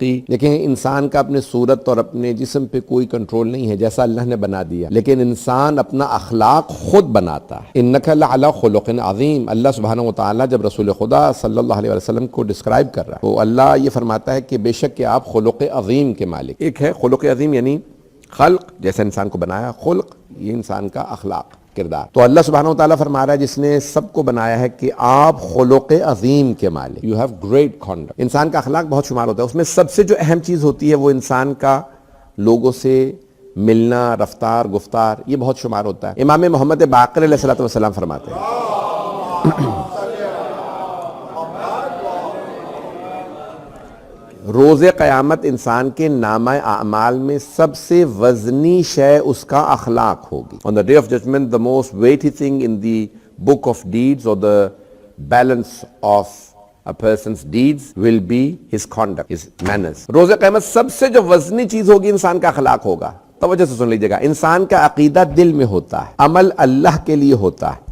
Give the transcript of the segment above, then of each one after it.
دیکھیں انسان کا اپنے صورت اور اپنے جسم پہ کوئی کنٹرول نہیں ہے، جیسا اللہ نے بنا دیا، لیکن انسان اپنا اخلاق خود بناتا ہے۔ انک لعلی خلق عظیم، اللہ سبحانہ وتعالی جب رسول خدا صلی اللہ علیہ وسلم کو ڈسکرائب کر رہا ہے تو اللہ یہ فرماتا ہے کہ بے شک کہ آپ خلق عظیم کے مالک۔ ایک ہے خلق عظیم یعنی خلق، جیسے انسان کو بنایا، خلق یہ انسان کا اخلاق، کردار۔ تو اللہ سبحانہ وتعالی فرما رہا ہے جس نے سب کو بنایا ہے کہ آپ خلق عظیم کے مالک، یو ہیو گریٹ کنڈکٹ۔ انسان کا اخلاق بہت شمار ہوتا ہے، اس میں سب سے جو اہم چیز ہوتی ہے وہ انسان کا لوگوں سے ملنا، رفتار، گفتار، یہ بہت شمار ہوتا ہے۔ امام محمد باقر علیہ الصلوۃ والسلام فرماتے ہیں روز قیامت انسان کے نامہ اعمال میں سب سے وزنی شے اس کا اخلاق ہوگی۔ On the day of judgment, the most weighty thing in the book of deeds or the balance of a person's deeds will be his conduct, his manners۔ روز قیامت سب سے جو وزنی چیز ہوگی انسان کا اخلاق ہوگا۔ توجہ سے سن لیجیے گا، انسان کا عقیدہ دل میں ہوتا ہے، عمل اللہ کے لیے ہوتا ہے۔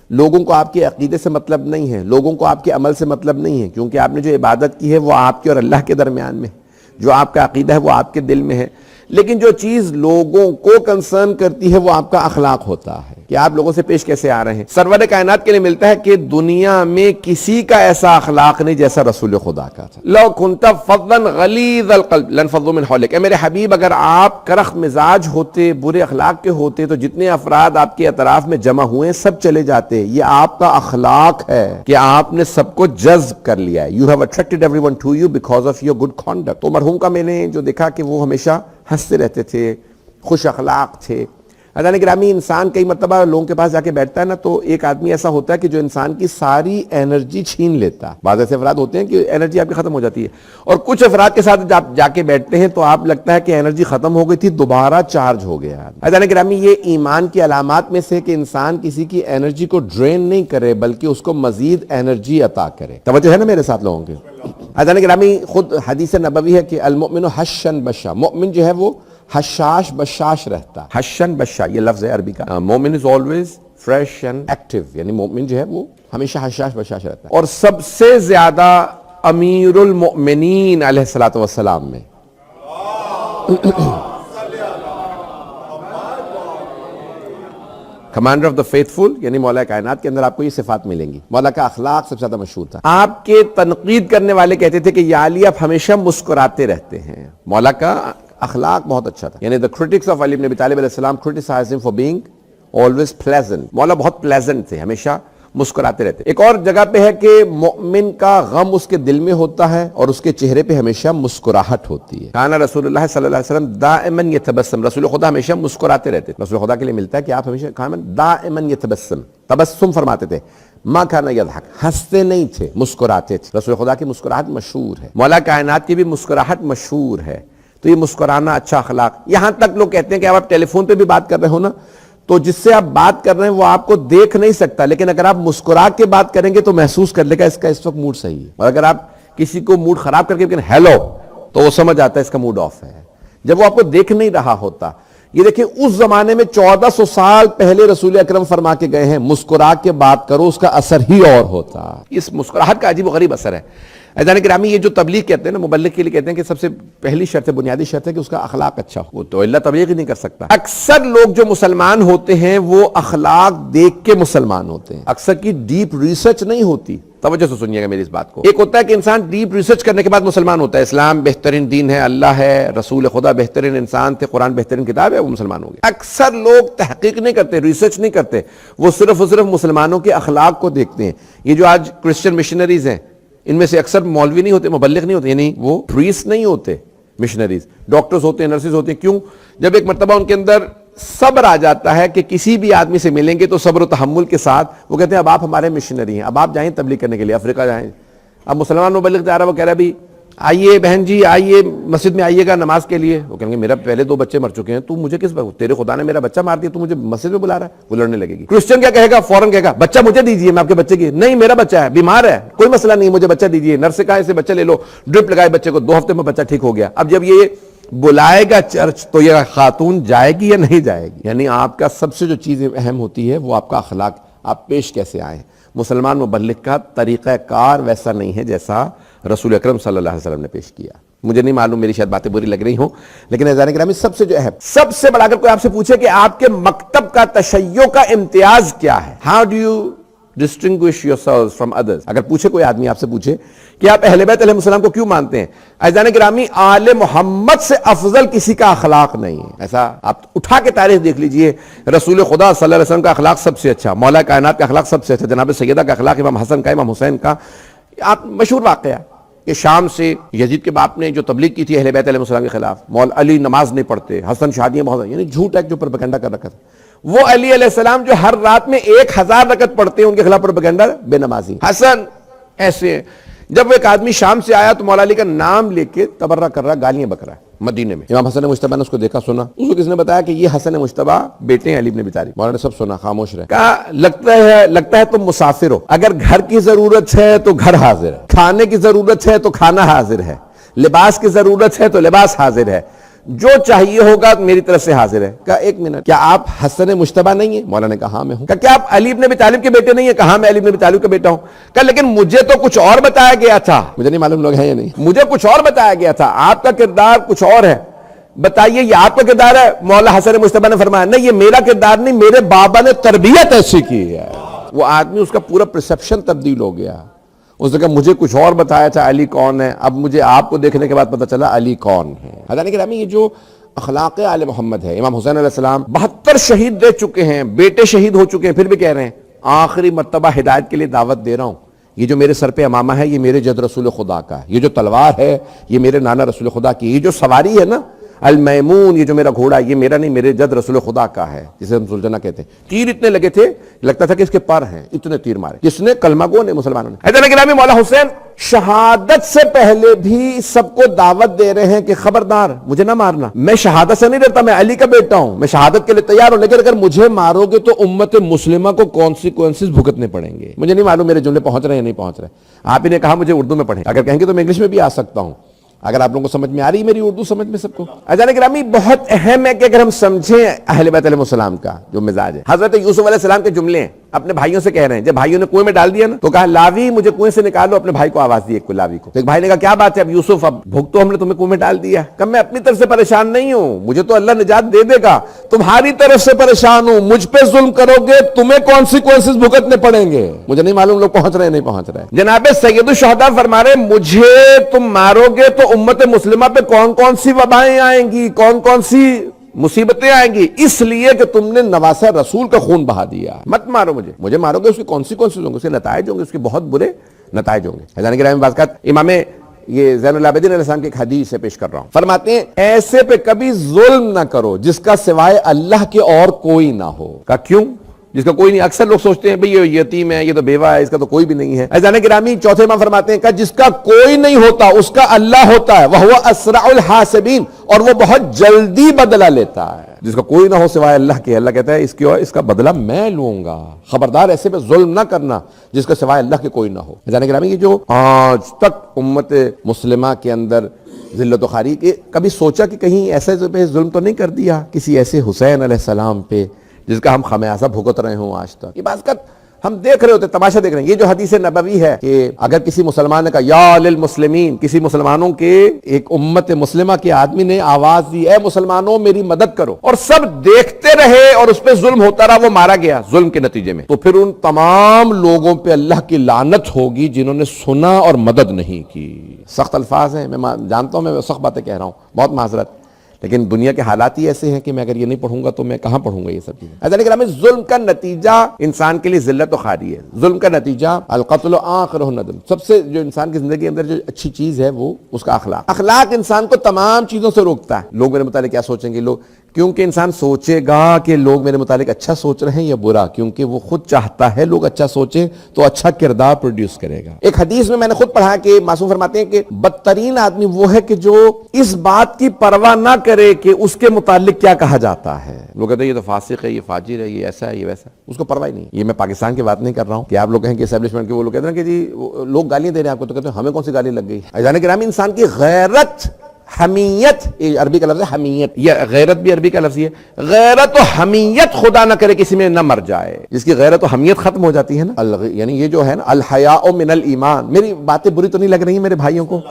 لوگوں کو آپ کے عقیدے سے مطلب نہیں ہے، لوگوں کو آپ کے عمل سے مطلب نہیں ہے، کیونکہ آپ نے جو عبادت کی ہے وہ آپ کے اور اللہ کے درمیان میں ہے، جو آپ کا عقیدہ ہے وہ آپ کے دل میں ہے۔ لیکن جو چیز لوگوں کو کنسرن کرتی ہے وہ آپ کا اخلاق ہوتا ہے کہ آپ لوگوں سے پیش کیسے آ رہے ہیں۔ سرور کائنات کے لیے ملتا ہے کہ دنیا میں کسی کا ایسا اخلاق نہیں جیسا رسول خدا کا تھا۔ لو كنت فظا غلیظ القلب لانفضوا من حولک، اے میرے حبیب اگر آپ کرخت مزاج ہوتے، برے اخلاق کے ہوتے تو جتنے افراد آپ کے اطراف میں جمع ہوئے سب چلے جاتے۔ یہ آپ کا اخلاق ہے کہ آپ نے سب کو جذب کر لیا ہے۔ You have attracted everyone to you because of your good conduct۔ تو مرحوم کا میں نے جو دیکھا کہ وہ ہمیشہ ہنستے رہتے تھے، خوش اخلاق تھے۔ عزیزان گرامی، انسان کئی مرتبہ لوگوں کے پاس جا کے بیٹھتا ہے نا تو ایک آدمی ایسا ہوتا ہے کہ جو انسان کی ساری انرجی چھین لیتا ہے۔ بعض ایسے افراد ہوتے ہیں کہ انرجی آپ کی ختم ہو جاتی ہے، اور کچھ افراد کے ساتھ جب جا کے بیٹھتے ہیں تو آپ لگتا ہے کہ انرجی ختم ہو گئی تھی، دوبارہ چارج ہو گیا۔ عزیزان گرامی، یہ ایمان کی علامات میں سے کہ انسان کسی کی انرجی کو ڈرین نہیں کرے بلکہ اس کو مزید انرجی عطا کرے۔ توجہ ہے نا میرے ساتھ لوگوں کے؟ عزیزان گرامی، خود حدیث نبوی ہے کہ المؤمن حشن بشا، مومن جو ہے وہ حشاش بشاش رہتا۔ حشن بشا یہ لفظ ہے عربی کا۔ مومن is always fresh and active, یعنی مومن جو ہے وہ ہمیشہ حشاش بشاش رہتا ہے۔ اور سب سے زیادہ امیر المؤمنین علیہ الصلوۃ والسلام میں کمانڈر آف دا فیتھفل یعنی مولا کائنات کے اندر آپ کو یہ صفات ملیں گی۔ مولا کا اخلاق سب سے زیادہ مشہور تھا۔ آپ کے تنقید کرنے والے کہتے تھے کہ یا علی آپ ہمیشہ مسکراتے رہتے ہیں۔ مولا کا اخلاق بہت اچھا تھا، یعنی the critics of علی بن ابی طالب علیہ السلام criticized him for being always pleasant۔ مولا بہت pleasant تھے، ہمیشہ مسکراتے رہتے۔ ایک اور جگہ پہ ہے کہ مومن کا غم اس کے دل میں ہوتا ہے اور اس کے چہرے پہ ہمیشہ مسکراہٹ ہوتی ہے۔ کان رسول اللہ صلی اللہ علیہ وسلم دائما یتبسم، رسول خدا ہمیشہ مسکراتے رہتے۔ رسول خدا کے لیے ملتا ہے کہ آپ ہمیشہ دائما یتبسم، تبسم فرماتے تھے۔ ما کان یضحک، ہنستے نہیں تھے، مسکراتے تھے۔ رسول خدا کی مسکراہٹ مشہور ہے، مولا کائنات کی بھی مسکراہٹ مشہور ہے۔ تو یہ مسکرانا اچھا اخلاق۔ یہاں تک لوگ کہتے ہیں کہ آپ ٹیلی فون پہ بھی بات کر رہے ہو نا تو جس سے آپ بات کر رہے ہیں وہ آپ کو دیکھ نہیں سکتا، لیکن اگر آپ مسکرا کے بات کریں گے تو محسوس کر لے گا اس کا اس وقت موڈ صحیح ہے۔ اور اگر آپ کسی کو موڈ خراب کر کے ہیلو تو وہ سمجھ آتا ہے اس کا موڈ آف ہے، جب وہ آپ کو دیکھ نہیں رہا ہوتا۔ یہ دیکھیں اس زمانے میں 1400 سال پہلے رسول اکرم فرما کے گئے ہیں مسکرا کے بات کرو، اس کا اثر ہی اور ہوتا۔ اس مسکراہٹ کا عجیب و غریب اثر ہے۔ عزیزان گرامی، یہ جو تبلیغ کہتے ہیں نا، مبلغ کے لیے کہتے ہیں کہ سب سے پہلی شرط ہے، بنیادی شرط ہے کہ اس کا اخلاق اچھا ہو، تو اللہ تبلیغ ہی نہیں کر سکتا۔ اکثر لوگ جو مسلمان ہوتے ہیں وہ اخلاق دیکھ کے مسلمان ہوتے ہیں، اکثر کی ڈیپ ریسرچ نہیں ہوتی۔ توجہ سے سنیے گا میری اس بات کو۔ ایک ہوتا ہے کہ انسان ڈیپ ریسرچ کرنے کے بعد مسلمان ہوتا ہے، اسلام بہترین دین ہے، اللہ ہے، رسول خدا بہترین انسان تھے، قرآن بہترین کتاب ہے، وہ مسلمان ہو گئے۔ اکثر لوگ تحقیق نہیں کرتے، ریسرچ نہیں کرتے، وہ صرف مسلمانوں کے اخلاق کو دیکھتے ہیں۔ یہ جو آج کرسچن مشنریز ہیں ان میں سے اکثر مولوی نہیں ہوتے، مبلغ نہیں ہوتے، یعنی وہ پریسٹ نہیں ہوتے، مشنریز، ڈاکٹرز ہوتے ہیں، نرسز ہوتے ہیں۔ کیوں؟ جب ایک مرتبہ ان کے اندر صبر آ جاتا ہے کہ کسی بھی آدمی سے ملیں گے تو صبر و تحمل کے ساتھ وہ کہتے ہیں اب آپ ہمارے مشنری ہیں، اب آپ جائیں تبلیغ کرنے کے لیے، افریقہ جائیں۔ اب مسلمان مبلغ جا رہا ہے، وہ کہہ رہا ہے بھی آئیے بہن جی، آئیے مسجد میں آئیے گا نماز کے لیے۔ وہ کہیں گے میرا پہلے 2 بچے مر چکے ہیں، تو مجھے کس بات، تیرے خدا نے میرا بچہ مار دیا، تو مجھے مسجد میں بلا رہا ہے۔ وہ لڑنے لگے گی۔ کرسچن کیا کہے گا؟ فوراً کہے گا بچہ مجھے دیجیے، میں آپ کے بچے کی نہیں، میرا بچہ ہے، بیمار ہے، کوئی مسئلہ نہیں، مجھے بچہ دیجیے۔ نرس سے کہا اسے بچہ لے لو، ڈرپ لگائے بچے کو، 2 ہفتے میں بچہ ٹھیک ہو گیا۔ اب جب یہ بلائے گا چرچ تو یہ خاتون جائے گی یا نہیں جائے گی؟ یعنی آپ کا سب سے جو چیز اہم ہوتی ہے وہ آپ کا اخلاق، آپ پیش کیسے آئے ہیں۔ مسلمان مبلغ کا طریقہ کار ویسا نہیں ہے جیسا رسول اکرم صلی اللہ علیہ وسلم نے پیش کیا۔ مجھے نہیں معلوم، میری شاید باتیں بری لگ رہی ہوں، لیکن عزیزان گرامی سب سے جو اہم، سب سے بڑا، اگر کوئی آپ سے پوچھے کہ آپ کے مکتب کا تشیع کا امتیاز کیا ہے، how do you distinguish yourselves from others، اگر پوچھے کوئی آدمی آپ سے پوچھے کہ آپ اہل بیت علیہ السلام کو کیوں مانتے ہیں، عزیزان گرامی آل محمد سے افضل کسی کا اخلاق نہیں ہے۔ ایسا آپ اٹھا کے تاریخ دیکھ لیجئے، رسول خدا صلی اللہ علیہ وسلم کا اخلاق سب سے اچھا، مولا کائنات کا اخلاق سب سے اچھا، جناب سیدہ کا اخلاق، امام حسن کا، امام حسین کا۔ آپ مشہور واقعہ کہ شام سے یزید کے باپ نے جو تبلیغ کی تھی اہل بیت علیہ السلام کے خلاف، مولا علی نماز نہیں پڑھتے، حسن شادیاں بہت، یعنی جھوٹ ہے جو پروپیگنڈا کر رکھا تھا، وہ علی علیہ السلام جو ہر رات میں 1000 رکعت پڑھتے ہیں، ان کے خلاف پروپیگنڈا، بے نمازی حسن ایسے ہیں۔ جب وہ ایک آدمی شام سے آیا تو مولا علی کا نام لے کے تبرہ کر رہا، گالیاں بک رہا ہے مدینے میں۔ امام حسن مجتبی نے اس کو دیکھا، سنا، اس کو کس نے بتایا کہ یہ حسن مجتبی بیٹے ہیں علی بن ابی طالب؟ مولا نے سب سنا، خاموش رہے، کہا لگتا ہے تم مسافر ہو، اگر گھر کی ضرورت ہے تو گھر حاضر ہے، کھانے کی ضرورت ہے تو کھانا حاضر ہے، لباس کی ضرورت ہے تو لباس حاضر ہے، جو چاہیے ہوگا میری طرف سے حاضر ہے۔ کہا ایک منٹ، کیا آپ حسن مجتبی نہیں ہیں؟ مولا نے کہا ہاں میں ہوں۔ کہا کیا آپ علی بن ابی طالب کے بیٹے نہیں ہیں؟ کہا میں علی بن ابی طالب کا بیٹا ہوں۔ کہا لیکن مجھے تو کچھ اور بتایا گیا تھا، مجھے نہیں معلوم لوگ ہیں یا نہیں، مجھے کچھ اور بتایا گیا تھا، آپ کا کردار کچھ اور ہے، بتائیے یہ آپ کا کردار ہے؟ مولا حسن مجتبی نے فرمایا نہیں، یہ میرا کردار نہیں، میرے بابا نے تربیت ایسی کی ہے۔ وہ آدمی، اس کا پورا پرسپشن تبدیل ہو گیا، اس نے کہا مجھے کچھ اور بتایا تھا علی کون ہے، اب مجھے آپ کو دیکھنے کے بعد پتہ چلا علی کون ہے۔ حضرات گرامی، یہ جو اخلاق آل محمد ہے، امام حسین علیہ السلام 72 شہید دے چکے ہیں، بیٹے شہید ہو چکے ہیں، پھر بھی کہہ رہے ہیں آخری مرتبہ ہدایت کے لیے دعوت دے رہا ہوں، یہ جو میرے سر پہ امامہ ہے یہ میرے جد رسول خدا کا ہے، یہ جو تلوار ہے یہ میرے نانا رسول خدا کی، یہ جو سواری ہے نا المیمون، یہ جو میرا گھوڑا یہ میرا نہیں، میرے جد رسول خدا کا ہے، جسے ہم سلجھنا کہتے ہیں۔ تیر اتنے لگے تھے لگتا تھا کہ اس کے پر ہیں، اتنے تیر مارے، کس نے؟ کلمہ گو نے، مسلمانوں نے۔ حضرت گرامی، مولا حسین شہادت سے پہلے بھی سب کو دعوت دے رہے ہیں کہ خبردار مجھے نہ مارنا، میں شہادت سے نہیں ڈرتا، میں علی کا بیٹا ہوں، میں شہادت کے لیے تیار ہوں، لیکن اگر مجھے مارو گے تو امت مسلمہ کو کانسیکوینسز بھگتنے پڑیں گے۔ مجھے نہیں معلوم میرے جملے پہنچ رہے ہیں یا نہیں پہنچ رہے، آپ ہی نے کہا مجھے اردو میں پڑھیں، اگر کہیں گے تو میں انگلش میں بھی آ سکتا ہوں، اگر آپ لوگوں کو سمجھ میں آ رہی ہے میری اردو سمجھ میں سب کو۔ عزیزان گرامی، بہت اہم ہے کہ اگر ہم سمجھیں اہل بیت علیہ السلام کا جو مزاج ہے، حضرت یوسف علیہ السلام کے جملے ہیں، اپنے بھائیوں سے کہہ رہے ہیں، جب بھائیوں نے کنویں میں ڈال دیا نا تو کہا لاوی مجھے کنویں سے نکالو، اپنے بھائی کو آواز دی، ایک کو لاوی کو، تو ایک بھائی نے کہا کیا بات ہے اب یوسف، اب بھوک تو ہم نے تمہیں کنویں میں ڈال دیا۔ کہ میں اپنی طرف سے پریشان نہیں ہوں، مجھے تو اللہ نجات دے دے گا، تمہاری طرف سے پریشان ہوں، مجھ پہ ظلم کرو گے تمہیں کانسیکوینسز بھگتنے پڑیں گے۔ مجھے نہیں معلوم لوگ پہنچ رہے ہیں نہیں پہنچ رہے۔ جناب سید الشہداء فرما رہے مجھے تم مارو گے تو امت مسلمہ پہ کون کون سی وبائیں آئیں گی، کون کون سی مصیبتیں آئیں گی، اس لیے کہ تم نے نواسہ رسول کا خون بہا دیا، مت مارو مجھے مارو گے اس کے کانسیکوینسز ہوں گے، اس کے نتائج ہوں گے، اس کے بہت برے نتائج ہوں گے۔ حضرات گرامی، بعض اوقات امام یہ زین العابدین علیہ السلام کی ایک حدیث سے پیش کر رہا ہوں، فرماتے ہیں ایسے پہ کبھی ظلم نہ کرو جس کا سوائے اللہ کے اور کوئی نہ ہو۔ کہا کیوں؟ جس کا کوئی نہیں، اکثر لوگ سوچتے ہیں بھئی یہ یتیم ہے، یہ تو بیوہ ہے، اس کا تو کوئی بھی نہیں ہے۔ عزیزان گرامی، چوتھے امام فرماتے ہیں کہ جس کا کوئی نہیں ہوتا اس کا اللہ ہوتا ہے، وَهُوَ أَسْرَعُ الْحَاسِبِينَ، اور وہ بہت جلدی بدلہ لیتا ہے۔ جس کا کوئی نہ ہو سوائے اللہ کے، اللہ کہتا ہے اس کا بدلہ میں لوں گا، خبردار ایسے پہ ظلم نہ کرنا جس کا سوائے اللہ کے کوئی نہ ہو۔ عزیزان گرامی، یہ جو آج تک امت مسلمہ کے اندر ذلت و خواری، کبھی سوچا کہ کہیں ایسے پہ ظلم تو نہیں کر دیا کسی ایسے حسین علیہ السلام پہ جس کا ہم خمیازہ بھگت رہے ہوں آج تک؟ یہ بات ہم دیکھ رہے ہوتے، تماشا دیکھ رہے ہیں۔ یہ جو حدیث نبوی ہے کہ اگر کسی مسلمان نے کہا یا للمسلمین، کسی مسلمانوں کے ایک امت مسلمہ کے آدمی نے آواز دی اے مسلمانوں میری مدد کرو، اور سب دیکھتے رہے اور اس پہ ظلم ہوتا رہا، وہ مارا گیا ظلم کے نتیجے میں، تو پھر ان تمام لوگوں پہ اللہ کی لعنت ہوگی جنہوں نے سنا اور مدد نہیں کی۔ سخت الفاظ ہیں، میں جانتا ہوں میں سخت باتیں کہہ رہا ہوں، بہت معذرت، لیکن دنیا کے حالات ہی ایسے ہیں کہ میں اگر یہ نہیں پڑھوں گا تو میں کہاں پڑھوں گا یہ سب چیزیں۔ حضرات گرامی، ظلم کا نتیجہ انسان کے لیے ذلت و خواری ہے، ظلم کا نتیجہ القتل آخرہ الندم۔ سب سے جو انسان کی زندگی کے اندر جو اچھی چیز ہے وہ اس کا اخلاق انسان کو تمام چیزوں سے روکتا ہے۔ لوگ میرے متعلق کیا سوچیں گے، لوگ، کیونکہ انسان سوچے گا کہ لوگ میرے متعلق اچھا سوچ رہے ہیں یا برا، کیونکہ وہ خود چاہتا ہے لوگ اچھا سوچیں تو اچھا کردار پروڈیوس کرے گا۔ ایک حدیث میں نے خود پڑھا کہ معصوم فرماتے ہیں کہ بدترین آدمی وہ ہے کہ جو اس بات کی پرواہ نہ کرے کہ اس کے متعلق کیا کہا جاتا ہے۔ لوگ کہتے ہیں یہ تو فاسق ہے، یہ فاجر ہے، یہ ایسا ہے، یہ ویسا ہے، اس کو پرواہ نہیں۔ یہ میں پاکستان کی بات نہیں کر رہا ہوں کہ آپ لوگ کہیں کہ اسٹیبلشمنٹ کے وہ لوگ کہتے ہیں کہ جی لوگ گالیاں دے رہے ہیں آپ کو، تو کہتے ہیں ہمیں کون سی گالی لگ گئی۔ عزیزان گرامی، انسان کی غیرت، حمیت، عربی کا لفظ ہے حمیت، یہ غیرت بھی عربی کا لفظ ہے، غیرت و حمیت خدا نہ کرے کسی میں نہ مر جائے، جس کی غیرت و حمیت ختم ہو جاتی ہے نا، یعنی یہ جو ہے نا الحیاء من الایمان۔ میری باتیں بری تو نہیں لگ رہی ہیں میرے بھائیوں کو؟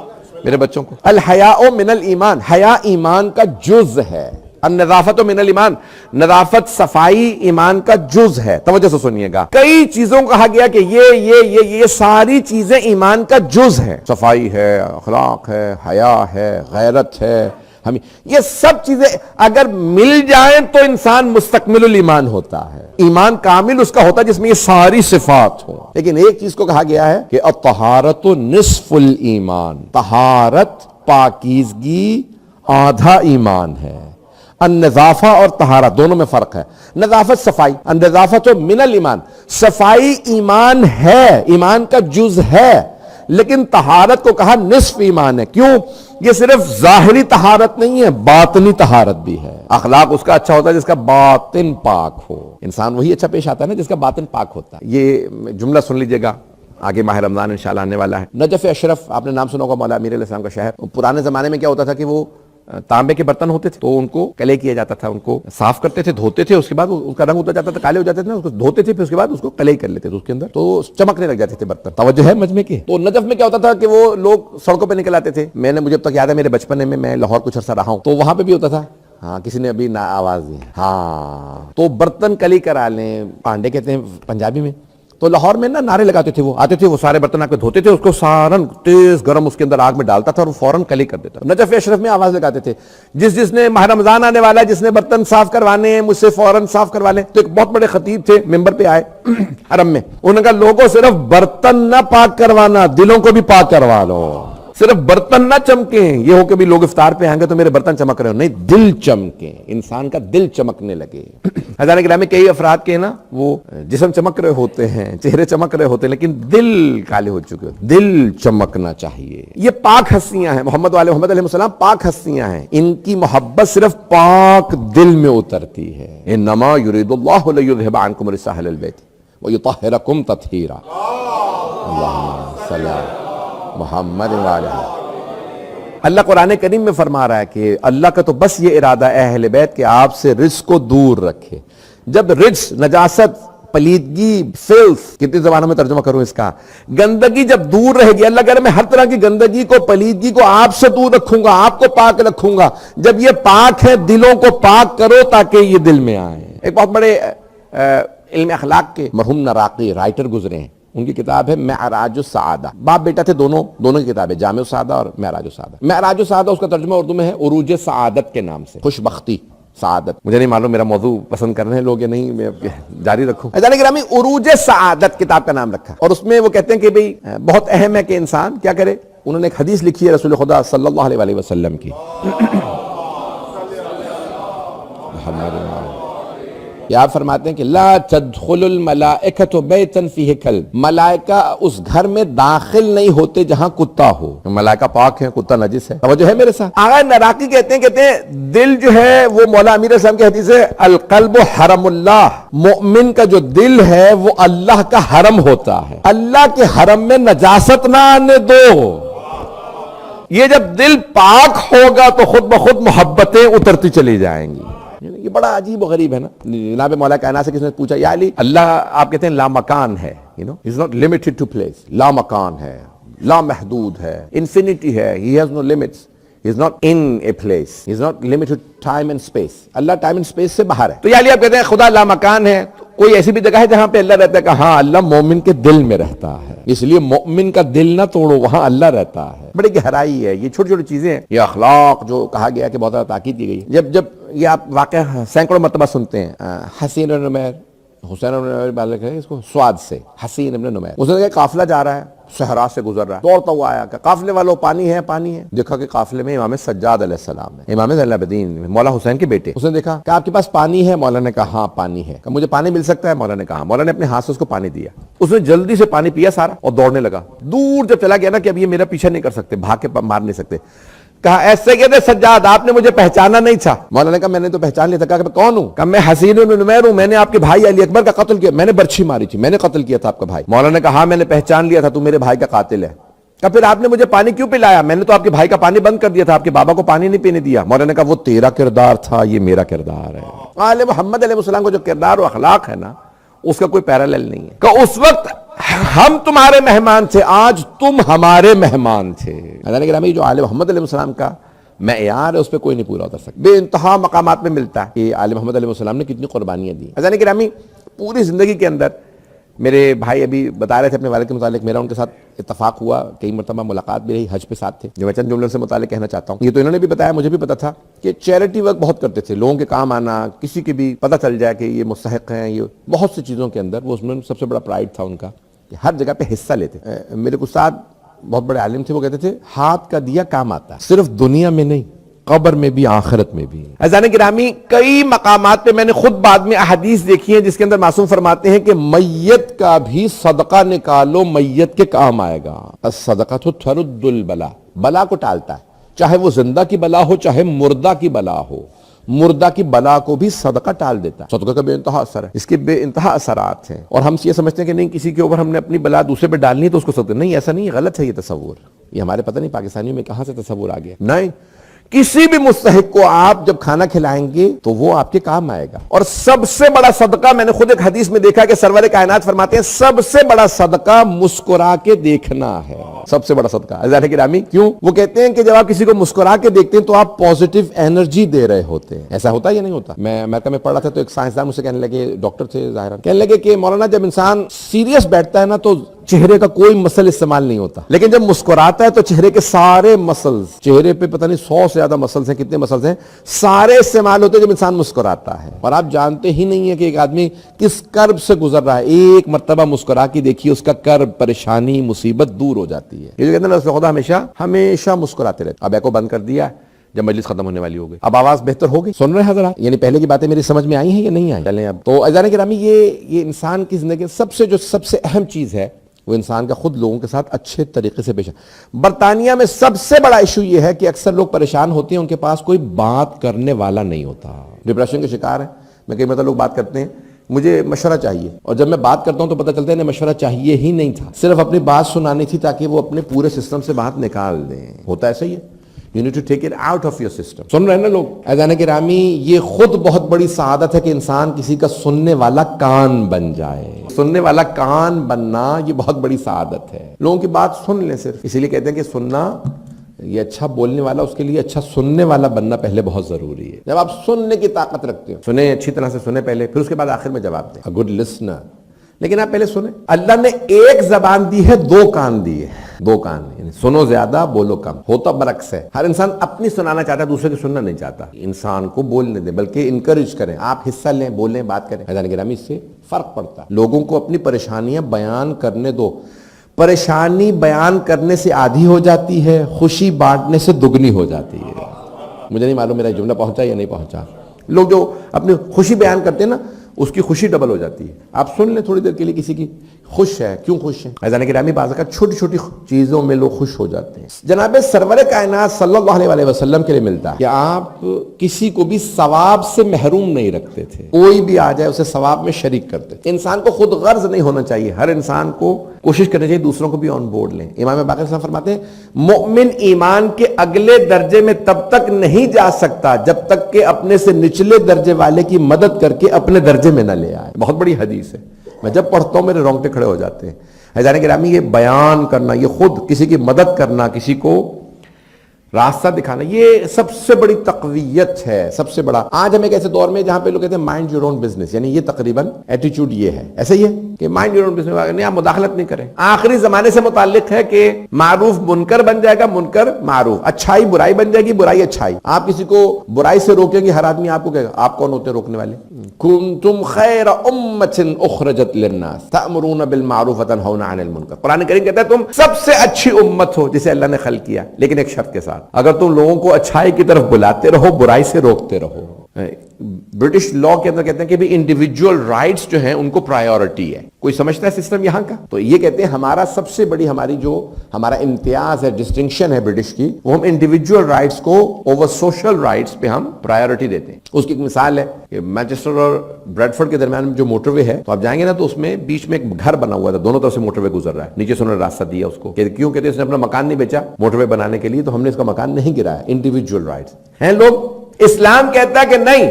میرے بچوں کو. الحیاء من الایمان، حیا ایمان کا جز ہے. النظافت من الایمان، نظافت صفائی ایمان کا جز ہے. توجہ سے سنیے گا، کئی چیزوں کو کہا گیا کہ یہ ساری چیزیں ایمان کا جز ہے. صفائی ہے، اخلاق ہے، حیا ہے، غیرت ہے، ہمیں یہ سب چیزیں اگر مل جائیں تو انسان مستکمل الایمان ہوتا ہے. ایمان کامل اس کا ہوتا ہے جس میں یہ ساری صفات ہوں. لیکن ایک چیز کو کہا گیا ہے کہ الطہارت نصف الایمان، طہارت پاکیزگی آدھا ایمان ہے. النظافہ اور طہارت دونوں میں فرق ہے. نظافت صفائی، النظافت من الایمان، صفائی ایمان ہے، ایمان کا جز ہے. لیکن طہارت کو کہا نصف ایمان ہے. کیوں؟ یہ صرف ظاہری طہارت نہیں ہے، باطنی طہارت بھی ہے. اخلاق اس کا اچھا ہوتا ہے جس کا باطن پاک ہو. انسان وہی اچھا پیش آتا ہے نا جس کا باطن پاک ہوتا ہے. یہ جملہ سن لیجئے گا، آگے ماہ رمضان انشاءاللہ آنے والا ہے. نجف اشرف، آپ نے نام سنا ہوگا، مولا امیر علیہ السلام کا شہر. پرانے زمانے میں کیا ہوتا تھا کہ وہ تانبے کے برتن ہوتے تھے تو ان کو کلے کیا جاتا تھا، ان کو صاف کرتے تھے، دھوتے تھے، اس کے بعد اس کا رنگ اتر جاتا تھا، کالے ہو جاتے تھے نا، اس کو دھوتے تھے، پھر اس کے بعد اس کو کلے کر لیتے تھے اس کے اندر، تو چمکنے لگ جاتے تھے برتن. توجہ ہے مجمع کی؟ تو نجف میں کیا ہوتا تھا کہ وہ لوگ سڑکوں پہ نکل آتے تھے. مجھے اب تک یاد ہے میرے بچپن میں لاہور کچھ عرصہ رہا ہوں تو وہاں پہ بھی ہوتا تھا. ہاں کسی نے ابھی آواز دی. ہاں تو برتن کلی کرا لیں، پانڈے کہتے ہیں پنجابی میں. تو لاہور میں نا نعرے لگاتے تھے، وہ آتے تھے، وہ سارے برتن آ کے دھوتے تھے، اس کو سارن تیز گرم اس کے اندر آگ میں ڈالتا تھا اور وہ فوراً کلی کر دیتا. نجف اشرف میں آواز لگاتے تھے، جس نے ماہ رمضان آنے والا ہے، جس نے برتن صاف کروانے ہیں مجھ سے فوراً صاف کروا لیں. تو ایک بہت بڑے خطیب تھے، ممبر پہ آئے حرم میں، انہوں نے کہا لوگوں صرف برتن نہ پاک کروانا، دلوں کو بھی پاک کروا لو. صرف برتن نہ چمکیں، یہ ہو کہ بھی لوگ افطار پہ آئیں گے تو میرے برتن چمک رہے ہو، نہیں، دل چمکیں، انسان کا دل چمکنے لگے. حضرات گرامی، کئی افراد کے نا وہ جسم چمک رہے ہوتے ہیں، چہرے چمک رہے ہوتے ہیں، لیکن دل کالے ہو چکے ہوتے. دل چمکنا چاہیے. یہ پاک ہستیاں ہیں، محمد علیہ السلام پاک ہستیاں ہیں. ان کی محبت صرف پاک دل میں اترتی ہے. انما یرید اللہ لیذھب عنکم الرجس اہل البیت ویطہرکم تطہیرا. اللہم صلی علی محمد وعلیہ. اللہ قرآن کریم میں فرما رہا ہے کہ اللہ کا تو بس یہ ارادہ ہے اہل بیت کہ آپ سے رجس کو دور رکھے. جب رجس، نجاست، پلیدگی، فلس، کتنی زبانوں میں ترجمہ کروں اس کا، گندگی جب دور رہے گی، اللہ کہہ رہا ہے میں ہر طرح کی گندگی کو، پلیدگی کو آپ سے دور رکھوں گا، آپ کو پاک رکھوں گا. جب یہ پاک ہے، دلوں کو پاک کرو تاکہ یہ دل میں آئے. ایک بہت بڑے علم اخلاق کے مرحوم نراقی رائٹر گزرے ہیں، ان کی کتاب ہے معراج السعادہ. باپ بیٹا تھے دونوں کی کتاب ہے، جامع السعادہ اور معراج السعادہ. معراج السعادہ اس کا ترجمہ اردو میں ہے عروج سعادت کے نام سے، خوش بختی، سعادت. مجھے نہیں معلوم میرا موضوع پسند کر رہے ہیں لوگ یا نہیں، میں جاری رکھوں. حضرات گرامی، عروج سعادت کتاب کا نام رکھا، اور اس میں وہ کہتے ہیں کہ بھئی بہت اہم ہے کہ انسان کیا کرے. انہوں نے ایک حدیث لکھی ہے رسول خدا صلی اللہ علیہ وسلم کی. یہ آپ فرماتے ہیں کہ لا تدخل الملائکۃ بیتا فیہ کلب، ملائکہ اس گھر میں داخل نہیں ہوتے جہاں کتا ہو. ملائکہ پاک ہیں، کتا نجس ہے. توجہ ہے میرے ساتھ؟ آغا نراقی کہتے ہیں دل جو ہے وہ مولا امیر السلام کی حدیث ہے القلب حرم اللہ، مومن کا جو دل ہے وہ اللہ کا حرم ہوتا ہے. اللہ کے حرم میں نجاست نہ آنے دو. یہ جب دل پاک ہوگا تو خود بخود محبتیں اترتی چلی جائیں گی. یہ بڑا عجیب و غریب ہے نا. جناب مولا کائنات سے کسی نے پوچھا یا علی، اللہ آپ کہتے ہیں لا مکان ہے، he's not limited to place، لا مکان ہے، لا محدود ہے، انفینٹی ہے، he has no limits، he is not in a place، he is not limited time and space. Allah time and space سے باہر ہے. تو یا علی آپ کہتے ہیں خدا لا مکان ہے، کوئی ایسی بھی جگہ ہے جہاں پہ اللہ رہتا ہے؟ کہ ہاں، اللہ مومن کے دل میں رہتا ہے، اس لیے مومن کا دل نہ توڑو، وہاں اللہ رہتا ہے. بڑی گہرائی ہے. یہ چھوٹی چھوٹی چیزیں ہیں. یہ اخلاق جو کہا گیا کہ بہت زیادہ تاکید کی گئی. جب یہ آپ واقعہ سینکڑوں مرتبہ سنتے ہیں، حسین ابن نمیر، حسین ابن نمیر بالغ ہے اس کو سواد سے، حسین ابن نمیر، اس نے کہا قافلہ جا رہا ہے، صحرا سے گزر رہا ہے، دوڑتا ہوا آیا کہ قافلے والوں پانی ہے، پانی ہے. دیکھا کہ قافلے میں امام سجاد علیہ السلام ہے، امام زین العابدین مولا حسین کے بیٹے. اس نے دیکھا کہ آپ کے پاس پانی ہے؟ مولا نے کہا ہاں پانی ہے. کہ مجھے پانی مل سکتا ہے؟ مولا نے کہا. مولا نے اپنے ہاتھ سے اس کو پانی دیا. اس نے جلدی سے پانی پیا سارا اور دوڑنے لگا. دور جب چلا گیا نا کہ اب یہ میرا پیچھا نہیں کر سکتے، بھاگ کے مار نہیں سکتے. کہا ایسے کہتے سجاد آپ نے مجھے پہچانا نہیں تھا؟ مولا نے کہا میں نے تو پہچان لیا تھا. کہا کہ کون ہوں؟ کہا میں حسین بن نمیر ہوں، میں نے آپ کے بھائی علی اکبر کا قتل کیا، میں نے برچھی ماری تھی، میں نے قتل کیا تھا آپ کا بھائی. مولا نے کہا ہاں میں نے پہچان لیا تھا، تو میرے بھائی کا قاتل ہے. کہا پھر آپ نے مجھے پانی کیوں پلایا؟ میں نے تو آپ کے بھائی کا پانی بند کر دیا تھا، آپ کے بابا کو پانی نہیں پینے دیا. مولا نے کہا وہ تیرا کردار تھا، یہ میرا کردار ہے. آل محمد علیہ السلام کو جو کردار و اخلاق ہے نا، اس کا کوئی پیرالل نہیں ہے. کہ اس وقت ہم تمہارے مہمان تھے، آج تم ہمارے مہمان تھے۔ حضرت گرامی جو آل محمد علیہ السلام کا معیار ہے اس پہ کوئی نہیں پورا اتر سکتا، بے انتہا مقامات میں ملتا ہے کہ آل محمد علیہ السلام نے کتنی قربانیاں دی۔ حضرت گرامی پوری زندگی کے اندر، میرے بھائی ابھی بتا رہے تھے اپنے والد کے متعلق، میرا ان کے ساتھ اتفاق ہوا، کئی مرتبہ ملاقات بھی رہی، حج پہ ساتھ تھے، جو میں چند جملوں سے متعلق کہنا چاہتا ہوں۔ یہ تو انہوں نے بھی بتایا، مجھے بھی پتا تھا کہ چیریٹی ورک بہت کرتے تھے، لوگوں کے کام آنا، کسی کی بھی پتہ چل جائے کہ یہ مستحق ہیں، یہ بہت سی چیزوں کے اندر وہ اس میں سب سے بڑا پرائڈ تھا ان کا کہ ہر جگہ پہ حصہ لیتے۔ میرے استاد بہت بڑے عالم تھے، وہ کہتے تھے ہاتھ کا دیا کام آتا ہے، صرف دنیا میں نہیں، قبر میں بھی، آخرت میں بھی۔ عزیزان گرامی کئی مقامات پہ میں نے خود بعد میں احادیث دیکھی ہیں جس کے اندر معصوم فرماتے ہیں کہ میت کا بھی صدقہ نکالو، میت کے کام آئے گا۔ الصدقۃ ترد البلا، بلا کو ٹالتا ہے، چاہے وہ زندہ کی بلا ہو چاہے مردہ کی بلا ہو، مردہ کی بلا کو بھی صدقہ ٹال دیتا ہے۔ صدقہ کا بے انتہا اثر ہے، اس کے بے انتہا اثرات ہیں، اور ہم یہ سمجھتے ہیں کہ نہیں کسی کے اوپر ہم نے اپنی بلا دوسرے پہ ڈالنی ہے تو اس کو صدقہ، نہیں، ایسا نہیں، غلط ہے یہ تصور، یہ ہمارے پتہ نہیں پاکستانیوں میں کہاں سے تصور آ گیا۔ نہیں، کسی بھی مستحق کو آپ جب کھانا کھلائیں گے تو وہ آپ کے کام آئے گا۔ اور سب سے بڑا صدقہ، میں نے خود ایک حدیث میں دیکھا کہ سرور کائنات فرماتے ہیں سب سے بڑا صدقہ مسکرا کے دیکھنا ہے، سب سے بڑا صدقہ۔ عزیزان گرامی کیوں؟ وہ کہتے ہیں کہ جب آپ کسی کو مسکرا کے دیکھتے ہیں تو آپ پازیٹیو انرجی دے رہے ہوتے ہیں۔ ایسا ہوتا ہے یا نہیں ہوتا؟ میں امریکہ میں پڑھ رہا تھا تو ایک سائنسدان مجھ سے کہنے لگے، ڈاکٹر تھے ظاہر، کہنے لگے کہ مولانا جب انسان سیریس بیٹھتا ہے نا تو چہرے کا کوئی مسل استعمال نہیں ہوتا، لیکن جب مسکراتا ہے تو چہرے کے سارے مسلز، چہرے پہ پتہ نہیں 100 سے زیادہ مسلز ہیں، کتنے مسلز ہیں، سارے استعمال ہوتے ہیں جب انسان مسکراتا ہے۔ اور آپ جانتے ہی نہیں ہیں کہ ایک آدمی کس کرب سے گزر رہا ہے، ایک مرتبہ مسکرا کے دیکھیے اس کا کرب، پریشانی، مصیبت دور ہو جاتی ہے۔ یہ جو کہتے ہیں نا رسول خدا ہمیشہ مسکراتے رہتے۔ اب ایکو بند کر دیا جب مجلس ختم ہونے والی ہو گئی، اب آواز بہتر ہو گئی، سن رہے حضرات؟ یعنی پہلے کی باتیں میری سمجھ میں آئی ہیں یا نہیں آئی؟ چلیں اب تو عزیزان گرامی یہ انسان کی زندگی سب سے اہم چیز ہے، وہ انسان کا خود لوگوں کے ساتھ اچھے طریقے سے پیش آنا۔ برطانیہ میں سب سے بڑا ایشو یہ ہے کہ اکثر لوگ پریشان ہوتے ہیں، ان کے پاس کوئی بات کرنے والا نہیں ہوتا، ڈپریشن کے شکار ہیں۔ میں کئی مرتبہ لوگ بات کرتے ہیں مجھے مشورہ چاہیے، اور جب میں بات کرتا ہوں تو پتہ چلتا ہے انہیں مشورہ چاہیے ہی نہیں تھا، صرف اپنی بات سنانی تھی تاکہ وہ اپنے پورے سسٹم سے بات نکال دیں۔ ہوتا ایسا ہی ہے، You need to take it out of your system۔ سن رہے ہیں نا لوگ؟ عزیزان گرامی یہ خود بہت بڑی سعادت ہے کہ انسان کسی کا سننے والا کان بن جائے، سننے والا کان بننا یہ بہت بڑی سعادت ہے۔ لوگوں کی بات سن لیں صرف، اسی لیے کہتے ہیں کہ سننا، یہ اچھا بولنے والا اس کے لیے اچھا سننے والا بننا پہلے بہت ضروری ہے۔ جب آپ سننے کی طاقت رکھتے ہو، سنیں اچھی طرح سے، سنیں پہلے، پھر اس کے بعد آخر میں جواب دیں۔ A good listener۔ لیکن آپ پہلے سنیں۔ اللہ نے ایک زبان دی ہے، 2 کان دیے، 2 کان، یعنی سنو زیادہ بولو کم۔ ہوتا برعکس ہے، ہر انسان اپنی سنانا چاہتا ہے، دوسرے کی سننا نہیں چاہتا۔ انسان کو بولنے دیں، بلکہ انکریج کریں، آپ حصہ لیں، بولیں، بات کریں۔ عزیزان گرامی اس سے فرق پڑتا ہے۔ لوگوں کو اپنی پریشانیاں بیان کرنے دو، پریشانی بیان کرنے سے آدھی ہو جاتی ہے، خوشی بانٹنے سے دگنی ہو جاتی ہے۔ مجھے نہیں معلوم میرا جملہ پہنچا یا نہیں پہنچا۔ لوگ جو اپنی خوشی بیان کرتے ہیں نا اس کی خوشی ڈبل ہو جاتی ہے۔ آپ سن لیں تھوڑی دیر کے لیے کسی کی خوش ہے، کیوں خوش ہے؟ عزیزان گرامی بعض اوقات چھوٹی چھوٹی چیزوں میں لوگ خوش ہو جاتے ہیں۔ جناب سرور کائنات صلی اللہ علیہ وسلم کے لیے ملتا ہے کہ آپ کسی کو بھی ثواب سے محروم نہیں رکھتے تھے، کوئی بھی آ جائے اسے ثواب میں شریک کرتے تھے۔ انسان کو خود غرض نہیں ہونا چاہیے، ہر انسان کو کوشش کرنی چاہیے دوسروں کو بھی آن بورڈ لیں۔ امام باقر صاحب فرماتے ہیں مومن ایمان کے اگلے درجے میں تب تک نہیں جا سکتا جب تک کہ اپنے سے نچلے درجے والے کی مدد کر کے اپنے درجے میں نہ لے آئے۔ بہت بڑی حدیث ہے، میں جب پڑھتا ہوں میرے رونگٹے کھڑے ہو جاتے ہیں۔ عزیزان گرامی یہ بیان کرنا، یہ خود کسی کی مدد کرنا، کسی کو راستہ دکھانا، یہ سب سے بڑی تقویت ہے، سب سے بڑا۔ آج ہم ایک ایسے دور میں جہاں پہ لوگ کہتے ہیں مائنڈ یور اون بزنس، یعنی یہ تقریباً ایٹیٹیوڈ یہ ہے، ایسا ہی ہے کہ مائنڈ یور اون بزنس، نہیں آپ مداخلت نہیں کریں۔ آخری زمانے سے متعلق ہے کہ معروف منکر بن جائے گا، منکر معروف، اچھائی برائی بن جائے گی، برائی اچھائی۔ آپ کسی کو برائی سے روکیں گے، ہر آدمی آپ کو کہے گا آپ کون ہوتے ہیں روکنے والے؟ کنتم خیر امۃ اخرجت للناس تأمرون بالمعروف وتنہون عن المنکر۔ قرآن کریم کہتا ہے تم سب سے اچھی امت ہو جسے اللہ نے خلق کیا، لیکن ایک شرط کے ساتھ، اگر تم لوگوں کو اچھائی کی طرف بلاتے رہو، برائی سے روکتے رہو۔ برٹش لا کے اندر کہتے ہیں کہ بھی انڈیویجول رائٹس جو ہیں ان کو پرائیورٹی ہے۔ کوئی سمجھتا ہے سسٹم یہاں کا؟ تو یہ کہتے ہیں ہمارا سب سے بڑی، ہماری جو ہمارا امتیاز ہے، ڈسٹنکشن ہے برٹش کی، وہ ہم انڈیویجول رائٹس کو اوور سوشل رائٹس پہ ہم پرائیورٹی دیتے ہیں۔ اس کی ایک مثال ہے کہ مانچسٹر اور بریڈفورڈ کے درمیان جو موٹر وے ہے، تو آپ جائیں گے نا تو اس میں بیچ میں ایک گھر بنا ہوا تھا، دونوں طرف سے موٹر وے گزر رہا ہے، نیچے سے انہوں نے راستہ دیا اس کو، کیوں کہتے ہیں اس نے اپنا مکان نہیں بیچا موٹر وے بنانے کے لیے، تو ہم نے اس کا مکان نہیں گرایا۔ انڈیویجول رائٹس ہیں لوگ۔ اسلام کہتا ہے کہ نہیں،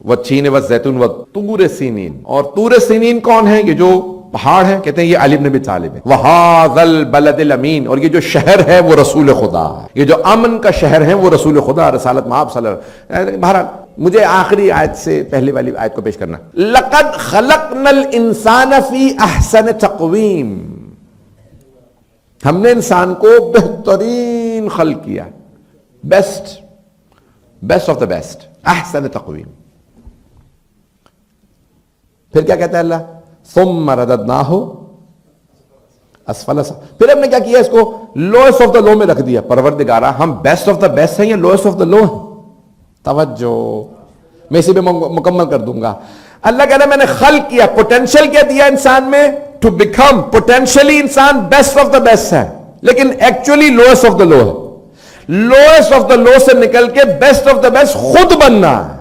والتین والزیتون والطور سینین. اور طور سینین کون ہے؟ یہ جو پہاڑ ہے، کہتے ہیں یہ علی بن ابی طالب ہے. وہذا البلد الامین، اور یہ جو شہر ہے وہ رسول خدا ہے. یہ جو امن کا شہر ہے وہ رسول خدا، رسالت مآب صلی اللہ علیہ وسلم. بہرحال مجھے آخری آیت سے پہلے والی آیت کو پیش کرنا. لقد خلقنا الانسان فی احسن تقویم، ہم نے انسان کو بہترین خلق کیا، بیسٹ آف دا بیسٹ، احسن تقویم. پھر کیا کہتا ہے اللہ؟ ثم رددناہ اسفل سافلین. پھر ہم نے کیا کیا؟ اس کو لوئسٹ آف دا لو میں رکھ دیا. پروردگارہ ہم بیسٹ آف دا بیسٹ ہیں یا لوئسٹ آف دا لو ہیں؟ توجہ، میں اسی پہ مکمل کر دوں گا. اللہ کہتا ہے میں نے خلق کیا، پوٹینشل کیا دیا انسان میں، ٹو بیکم. پوٹینشلی انسان بیسٹ آف دا بیسٹ ہے، لیکن ایکچولی لوئسٹ آف دا لو ہے. لوئسٹ آف دا لو سے نکل کے بیسٹ آف دا بیسٹ خود بننا ہے.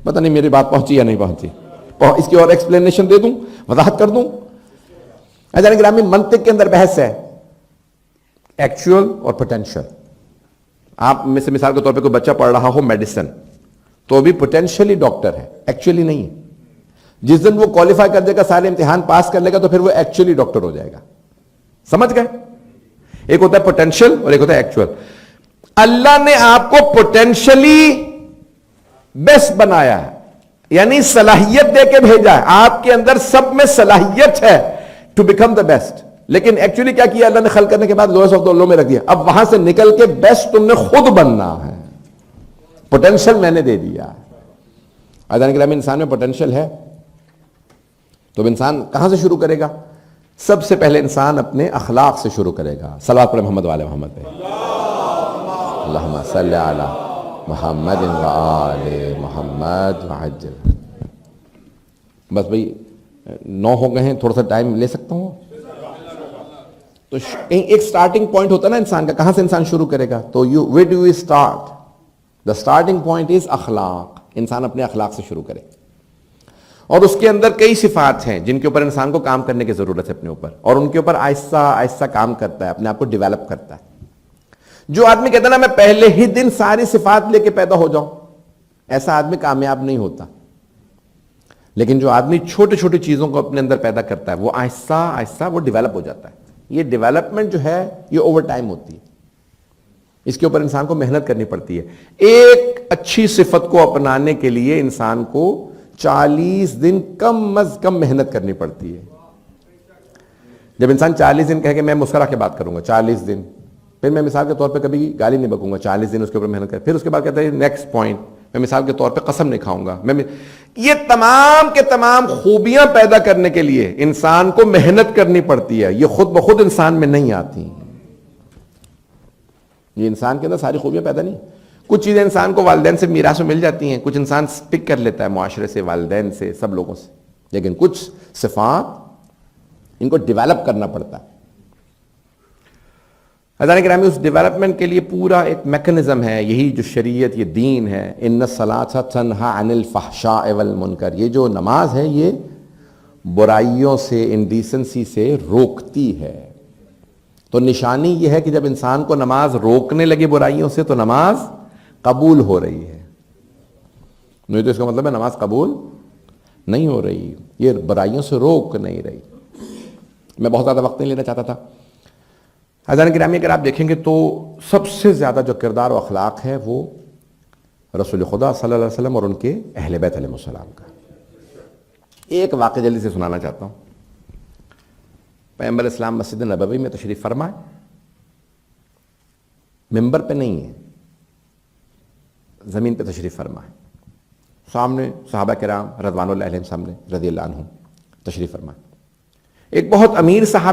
پتہ نہیں میری بات پہنچی یا نہیں پہنچی، اس کی اور ایکسپلینیشن دے دوں، وضاحت کر دوں. عزیزان گرامی، منطق کے اندر بحث ہے ایکچوئل اور پوٹینشل. آپ میں سے مثال کے طور پہ کوئی بچہ پڑھ رہا ہو میڈیسن، تو بھی پوٹینشلی ڈاکٹر ہے، ایکچولی نہیں ہے. جس دن وہ کوالیفائی کر دے گا، سارے امتحان پاس کر لے گا، تو پھر وہ ایکچولی ڈاکٹر ہو جائے گا. سمجھ گئے؟ ایک ہوتا ہے پوٹینشل اور ایک ہوتا ہے ایکچوئل. اللہ نے آپ کو پوٹینشلی بیسٹ بنایا ہے، یعنی صلاحیت دے کے بھیجا ہے. آپ کے اندر سب میں صلاحیت ہے ٹو بیکم دا بیسٹ، لیکن ایکچولی کیا کیا اللہ نے؟ خلق کرنے کے بعد لوئسٹ آف دا لو میں رکھ دیا. اب وہاں سے نکل کے بیسٹ تم نے خود بننا ہے. پوٹینشل میں نے دے دیا. عزیزان گرامی، انسان میں پوٹینشل ہے، تو انسان کہاں سے شروع کرے گا؟ سب سے پہلے انسان اپنے اخلاق سے شروع کرے گا. صلوات پڑھیں محمد وعلی محمد پہ. اللہم صلی علی محمد وآل محمد وعجل. بس بھئی 9 ہو گئے ہیں، تھوڑا سا ٹائم لے سکتا ہوں. تو ایک سٹارٹنگ پوائنٹ ہوتا ہے نا انسان کا، کہاں سے انسان شروع کرے گا؟ تو where do we start? The starting point is اخلاق. انسان اپنے اخلاق سے شروع کرے، اور اس کے اندر کئی صفات ہیں جن کے اوپر انسان کو کام کرنے کی ضرورت ہے اپنے اوپر، اور ان کے اوپر آہستہ آہستہ کام کرتا ہے، اپنے آپ کو ڈیولپ کرتا ہے. جو آدمی کہتا ہے نا میں پہلے ہی دن ساری صفات لے کے پیدا ہو جاؤں، ایسا آدمی کامیاب نہیں ہوتا. لیکن جو آدمی چھوٹی چھوٹی چیزوں کو اپنے اندر پیدا کرتا ہے، وہ آہستہ آہستہ وہ ڈیولپ ہو جاتا ہے. یہ ڈیولپمنٹ جو ہے یہ اوور ٹائم ہوتی ہے، اس کے اوپر انسان کو محنت کرنی پڑتی ہے. ایک اچھی صفت کو اپنانے کے لیے انسان کو 40 دن کم از کم محنت کرنی پڑتی ہے. جب انسان 40 دن کہے کہ میں مسکرا کے بات کروں گا 40 دن، پھر میں مثال کے طور پہ کبھی گالی نہیں بکوں گا 40 دن، اس کے اوپر محنت کر، پھر اس کے بعد کہتا ہے نیکسٹ پوائنٹ میں مثال کے طور پہ قسم نہیں کھاؤں گا. یہ تمام کے تمام خوبیاں پیدا کرنے کے لیے انسان کو محنت کرنی پڑتی ہے. یہ خود بخود انسان میں نہیں آتی. یہ انسان کے اندر ساری خوبیاں پیدا نہیں. کچھ چیزیں انسان کو والدین سے میراث میں مل جاتی ہیں، کچھ انسان پک کر لیتا ہے معاشرے سے، والدین سے، سب لوگوں سے، لیکن کچھ صفات ان کو ڈیولپ کرنا پڑتا ہے. عزیزان کرام، اس ڈیولپمنٹ کے لیے پورا ایک میکنزم ہے. یہی جو شریعت، یہ دین ہے. ان الصلاۃ تنہی عن الفحشاء والمنکر، یہ جو نماز ہے یہ برائیوں سے، انڈیسنسی سے روکتی ہے. تو نشانی یہ ہے کہ جب انسان کو نماز روکنے لگے برائیوں سے تو نماز قبول ہو رہی ہے. نہیں تو اس کا مطلب ہے نماز قبول نہیں ہو رہی، یہ برائیوں سے روک نہیں رہی. میں بہت زیادہ وقت نہیں لینا چاہتا تھا. عزیزان گرامی، اگر آپ دیکھیں گے تو سب سے زیادہ جو کردار و اخلاق ہے وہ رسول خدا صلی اللہ علیہ وسلم اور ان کے اہل بیت علیہ السلام کا. ایک واقعہ جلدی سے سنانا چاہتا ہوں. پیغمبر اسلام مسجد نبوی میں تشریف فرمائے، منبر پہ نہیں ہے، زمین پہ تشریف فرمائے. سامنے صحابہ کرام رضوان اللہ علیہم سامنے رضی اللہ عنہم تشریف فرمائے. ایک بہت امیر صحابہ